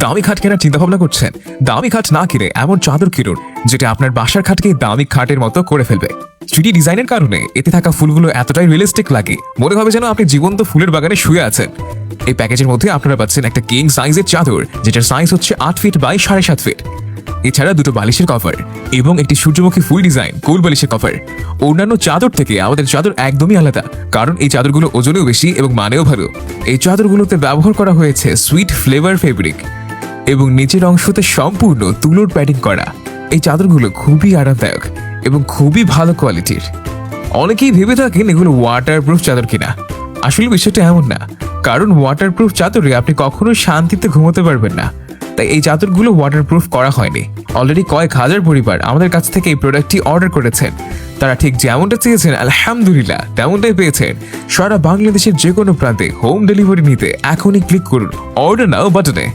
দামি খাট কেনার চিন্তা ভাবনা করছেন? দামি খাট না কিনে এমন চাদর কিনুন যেটা আপনার বাসার খাটকে দামি খাটের মতো করে ফেলবে। 3D ডিজাইনের কারণে এতে থাকা ফুলগুলো এতটাই রিয়েলিস্টিক লাগে, মনে হবে যেন আপনি জীবন্ত ফুলের বাগানে শুয়ে আছেন। এই প্যাকেজের মধ্যে আপনারা পাচ্ছেন একটা কিং সাইজের চাদর, যেটার সাইজ হচ্ছে 8 ফিট বাই 7.5 ফিট। এছাড়া দুটো বালিশের কভার এবং একটি সূর্যমুখী ফুল ডিজাইন কোল বালিশের কভার। অন্যান্য চাদর থেকে আমাদের চাদর একদমই আলাদা, কারণ এই চাদরগুলো ওজনেও বেশি এবং মানেও ভালো। এই চাদরগুলোতে ব্যবহার করা হয়েছে সুইট ফ্লেভার ফেব্রিক এবং নিচের অংশতে সম্পূর্ণ তুলোর প্যাডিং করা। এই চাদরগুলো খুবই আরামদায়ক এবং খুবই ভালো কোয়ালিটির। অনেকেই ভেবে থাকেন এগুলো ওয়াটারপ্রুফ চাদর কিনা। আসলে বিষয়টা এমন না, কারণ ওয়াটারপ্রুফ চাদরে আপনি কখনো শান্তিতে ঘুমোতে পারবেন না। তাই এই চাদরগুলো ওয়াটারপ্রুফ করা হয়নি। অলরেডি কয়েক হাজার পরিবার আমাদের কাছ থেকে এই প্রোডাক্টটি অর্ডার করেছেন। তারা ঠিক যেমনটা চেয়েছেন আলহামদুলিল্লাহ তেমনটাই পেয়েছেন। সারা বাংলাদেশের যে কোনো প্রান্তে হোম ডেলিভারি নিতে এখনই ক্লিক করুন অর্ডার নাও বাটনে।